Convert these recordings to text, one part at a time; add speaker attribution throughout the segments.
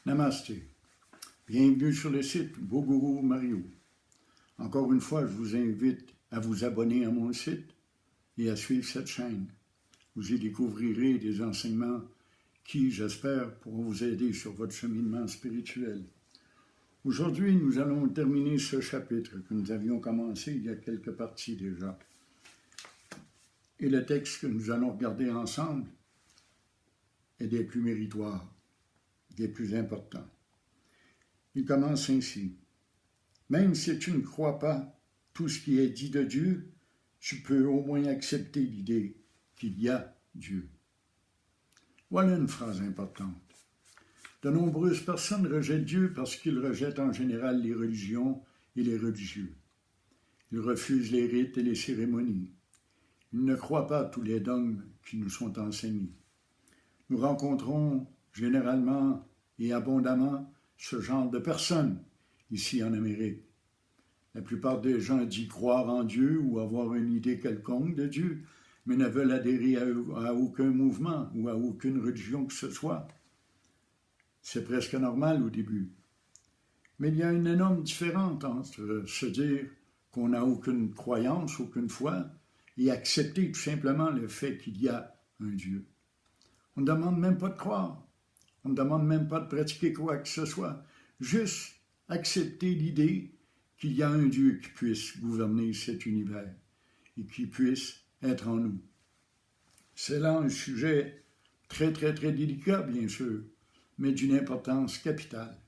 Speaker 1: Namasté. Bienvenue sur le site Boguru Mario. Encore une fois, je vous invite à vous abonner à mon site et à suivre cette chaîne. Vous y découvrirez des enseignements qui, j'espère, pourront vous aider sur votre cheminement spirituel. Aujourd'hui, nous allons terminer ce chapitre que nous avions commencé il y a quelques parties déjà. Et le texte que nous allons regarder ensemble est des plus méritoires, des plus importants. Il commence ainsi. Même si tu ne crois pas tout ce qui est dit de Dieu, tu peux au moins accepter l'idée qu'il y a Dieu. Voilà une phrase importante. De nombreuses personnes rejettent Dieu parce qu'ils rejettent en général les religions et les religieux. Ils refusent les rites et les cérémonies. Ils ne croient pas à tous les dogmes qui nous sont enseignés. Nous rencontrons généralement et abondamment ce genre de personnes ici en Amérique. La plupart des gens disent croire en Dieu ou avoir une idée quelconque de Dieu, mais ne veulent adhérer à aucun mouvement ou à aucune religion que ce soit. C'est presque normal au début. Mais il y a une énorme différence entre se dire qu'on n'a aucune croyance, aucune foi, et accepter tout simplement le fait qu'il y a un Dieu. On ne demande même pas de croire. On ne demande même pas de pratiquer quoi que ce soit. Juste accepter l'idée qu'il y a un Dieu qui puisse gouverner cet univers et qui puisse être en nous. C'est là un sujet très, très, très délicat, bien sûr, mais d'une importance capitale.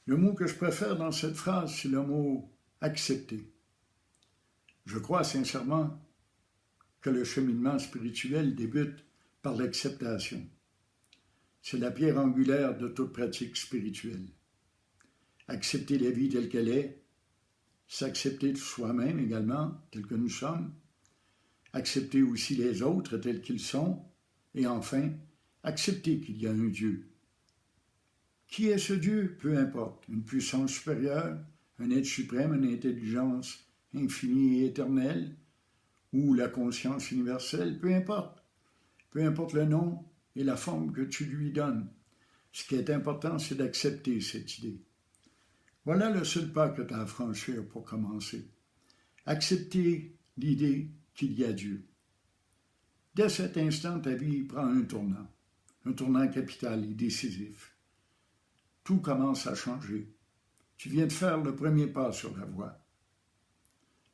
Speaker 1: Le mot que je préfère dans cette phrase, c'est le mot « accepter ». Je crois sincèrement que le cheminement spirituel débute par l'acceptation. C'est la pierre angulaire de toute pratique spirituelle. Accepter la vie telle qu'elle est, s'accepter de soi-même également, tel que nous sommes, accepter aussi les autres tels qu'ils sont, et enfin, accepter qu'il y a un Dieu. Qui est ce Dieu? Peu importe. Une puissance supérieure, un être suprême, une intelligence infinie et éternelle, ou la conscience universelle, peu importe. Peu importe le nom et la forme que tu lui donnes. Ce qui est important, c'est d'accepter cette idée. Voilà le seul pas que tu as à franchir pour commencer. Accepter l'idée qu'il y a Dieu. Dès cet instant, ta vie prend un tournant capital et décisif. Tout commence à changer. Tu viens de faire le premier pas sur la voie.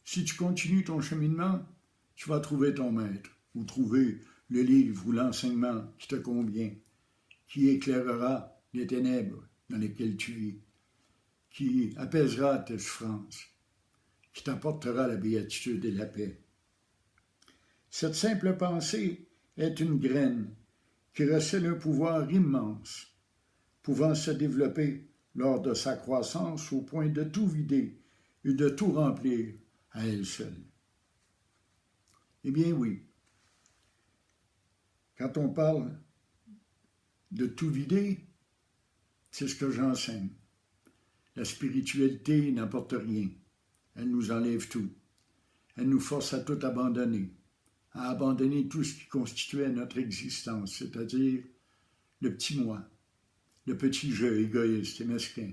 Speaker 1: Si tu continues ton cheminement, tu vas trouver ton maître ou trouver le livre ou l'enseignement qui te convient, qui éclairera les ténèbres dans lesquelles tu vis, qui apaisera tes souffrances, qui t'apportera la béatitude et la paix. Cette simple pensée est une graine qui recèle un pouvoir immense, pouvant se développer lors de sa croissance au point de tout vider et de tout remplir à elle seule. Eh bien oui, quand on parle de tout vider, c'est ce que j'enseigne. La spiritualité n'apporte rien. Elle nous enlève tout. Elle nous force à tout abandonner, à abandonner tout ce qui constituait notre existence, c'est-à-dire le petit moi, le petit jeu égoïste et mesquin,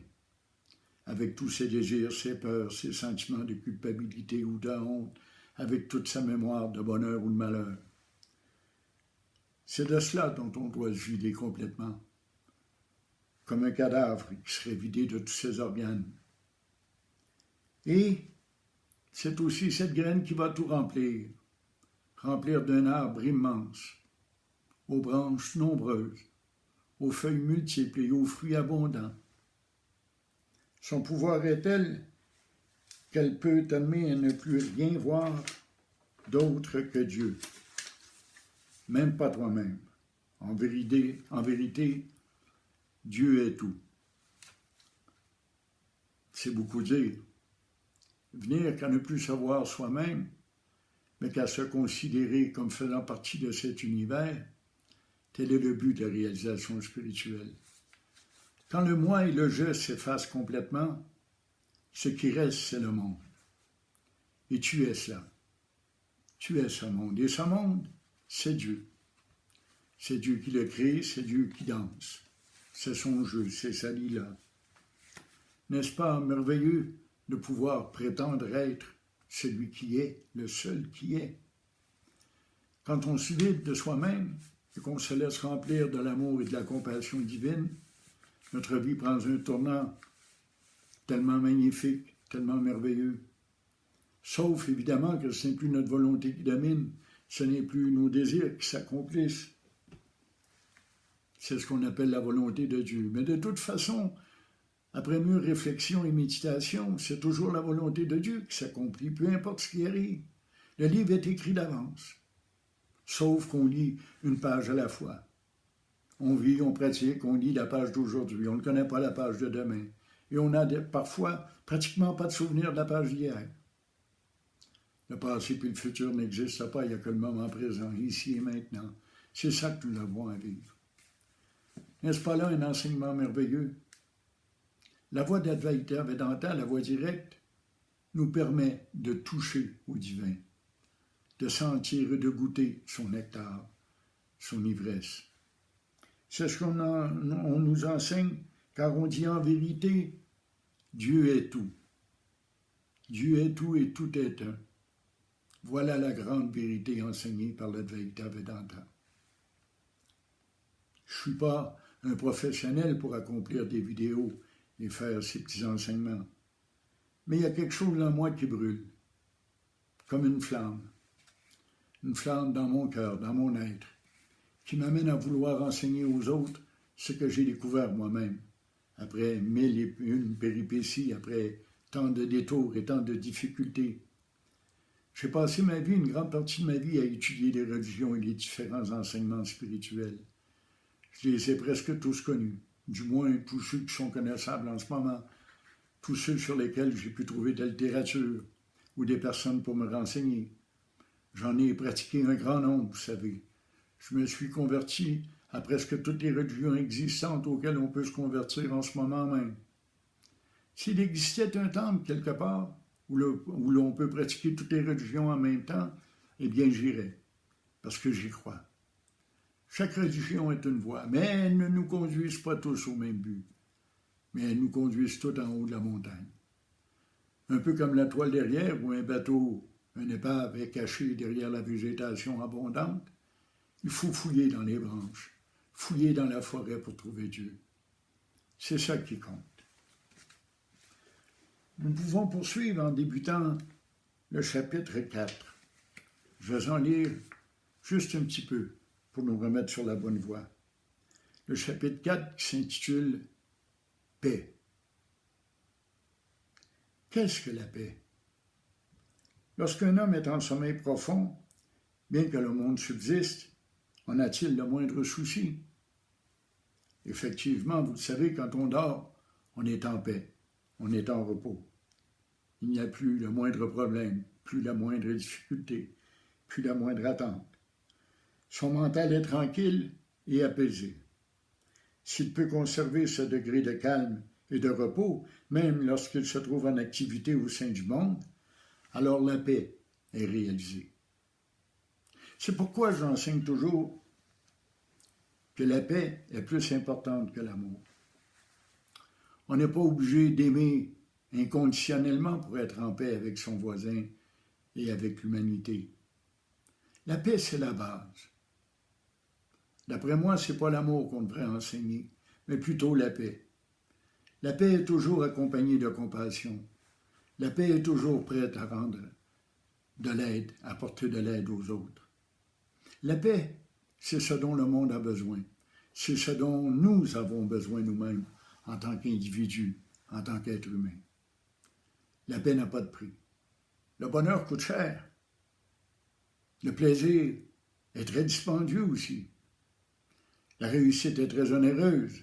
Speaker 1: avec tous ses désirs, ses peurs, ses sentiments de culpabilité ou de honte, avec toute sa mémoire de bonheur ou de malheur. C'est de cela dont on doit se vider complètement, comme un cadavre qui serait vidé de tous ses organes. Et c'est aussi cette graine qui va tout remplir d'un arbre immense, aux branches nombreuses, aux feuilles multiples et aux fruits abondants. Son pouvoir est tel qu'elle peut t'amener à ne plus rien voir d'autre que Dieu, même pas toi-même. En vérité, Dieu est tout. C'est beaucoup dire. Venir qu'à ne plus savoir soi-même, mais qu'à se considérer comme faisant partie de cet univers, tel est le but de la réalisation spirituelle. Quand le moi et le je s'effacent complètement, ce qui reste, c'est le monde. Et tu es cela. Tu es ce monde. Et ce monde, c'est Dieu. C'est Dieu qui le crée, c'est Dieu qui danse. c'est son jeu, c'est sa lilas. N'est-ce pas merveilleux de pouvoir prétendre être celui qui est, le seul qui est? Quand on se vide de soi-même et qu'on se laisse remplir de l'amour et de la compassion divine, notre vie prend un tournant tellement magnifique, tellement merveilleux. Sauf évidemment que ce n'est plus notre volonté qui domine, ce n'est plus nos désirs qui s'accomplissent. C'est ce qu'on appelle la volonté de Dieu. Mais de toute façon, après mûre réflexion et méditation, c'est toujours la volonté de Dieu qui s'accomplit, peu importe ce qui arrive. Le livre est écrit d'avance, sauf qu'on lit une page à la fois. On vit, on pratique, on lit la page d'aujourd'hui, on ne connaît pas la page de demain. Et on a parfois pratiquement pas de souvenir de la page d'hier. Le passé puis le futur n'existent pas, il n'y a que le moment présent, ici et maintenant. C'est ça que nous avons à vivre. N'est-ce pas là un enseignement merveilleux? La voie d'Advaita Vedanta, la voie directe, nous permet de toucher au divin, de sentir et de goûter son nectar, son ivresse. C'est ce qu'on nous enseigne, car on dit en vérité, Dieu est tout. Dieu est tout et tout est un. Voilà la grande vérité enseignée par l'Advaita Vedanta. Je ne suis pas un professionnel pour accomplir des vidéos et faire ces petits enseignements. Mais il y a quelque chose en moi qui brûle, comme une flamme dans mon cœur, dans mon être, qui m'amène à vouloir enseigner aux autres ce que j'ai découvert moi-même, après 1001 péripéties, après tant de détours et tant de difficultés. J'ai passé ma vie, une grande partie de ma vie, à étudier les religions et les différents enseignements spirituels. Je les ai presque tous connus, du moins tous ceux qui sont connaissables en ce moment, tous ceux sur lesquels j'ai pu trouver de la littérature ou des personnes pour me renseigner. J'en ai pratiqué un grand nombre, vous savez. Je me suis converti à presque toutes les religions existantes auxquelles on peut se convertir en ce moment même. S'il existait un temple quelque part où l'on peut pratiquer toutes les religions en même temps, eh bien j'irais, parce que j'y crois. Chaque religion est une voie, mais elles ne nous conduisent pas tous au même but. Mais elles nous conduisent toutes en haut de la montagne. Un peu comme la toile derrière, où un bateau, un épave est caché derrière la végétation abondante, il faut fouiller dans les branches, fouiller dans la forêt pour trouver Dieu. C'est ça qui compte. Nous pouvons poursuivre en débutant le chapitre 4. Je vais en lire juste un petit peu pour nous remettre sur la bonne voie. Le chapitre 4 qui s'intitule « Paix ». Qu'est-ce que la paix? Lorsqu'un homme est en sommeil profond, bien que le monde subsiste, en a-t-il le moindre souci? Effectivement, vous le savez, quand on dort, on est en paix, on est en repos. Il n'y a plus le moindre problème, plus la moindre difficulté, plus la moindre attente. Son mental est tranquille et apaisé. S'il peut conserver ce degré de calme et de repos, même lorsqu'il se trouve en activité au sein du monde, alors la paix est réalisée. C'est pourquoi j'enseigne toujours que la paix est plus importante que l'amour. On n'est pas obligé d'aimer inconditionnellement pour être en paix avec son voisin et avec l'humanité. La paix, c'est la base. D'après moi, ce n'est pas l'amour qu'on devrait enseigner, mais plutôt la paix. La paix est toujours accompagnée de compassion. La paix est toujours prête à rendre de l'aide, à apporter de l'aide aux autres. La paix, c'est ce dont le monde a besoin. C'est ce dont nous avons besoin nous-mêmes en tant qu'individus, en tant qu'êtres humains. La paix n'a pas de prix. Le bonheur coûte cher. Le plaisir est très dispendieux aussi. La réussite est très onéreuse.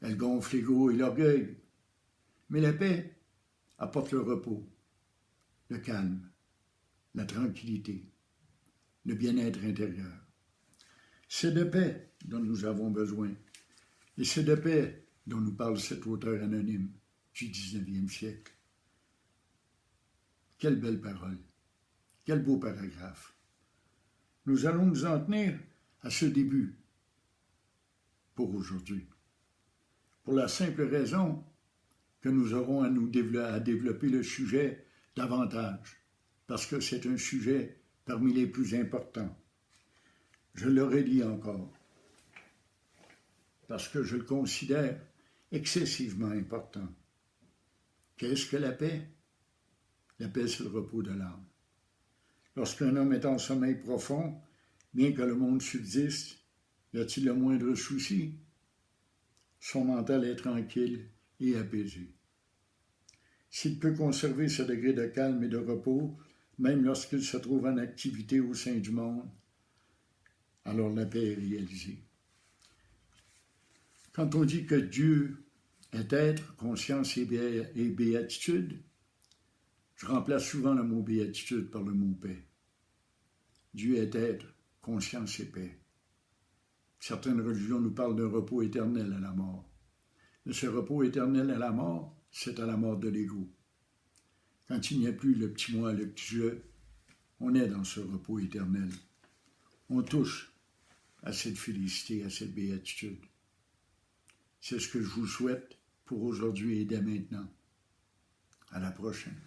Speaker 1: Elle gonfle l'ego et l'orgueil. Mais la paix apporte le repos, le calme, la tranquillité, le bien-être intérieur. C'est de paix dont nous avons besoin. Et c'est de paix dont nous parle cet auteur anonyme du 19e siècle. Quelle belle parole, quel beau paragraphe. Nous allons nous en tenir à ce début pour aujourd'hui. Pour la simple raison que nous aurons à développer le sujet davantage, parce que c'est un sujet parmi les plus importants. Je le redis encore, parce que je le considère excessivement important. Qu'est-ce que la paix? La paix, c'est le repos de l'âme. Lorsqu'un homme est en sommeil profond, bien que le monde subsiste, y a-t-il le moindre souci? Son mental est tranquille et apaisé. S'il peut conserver ce degré de calme et de repos, même lorsqu'il se trouve en activité au sein du monde, alors la paix est réalisée. Quand on dit que Dieu est être, conscience et béatitude, je remplace souvent le mot béatitude par le mot paix. Dieu est être, conscience et paix. Certaines religions nous parlent d'un repos éternel à la mort. Mais ce repos éternel à la mort, c'est à la mort de l'ego. Quand il n'y a plus le petit moi, le petit je, on est dans ce repos éternel. On touche à cette félicité, à cette béatitude. C'est ce que je vous souhaite pour aujourd'hui et dès maintenant. À la prochaine.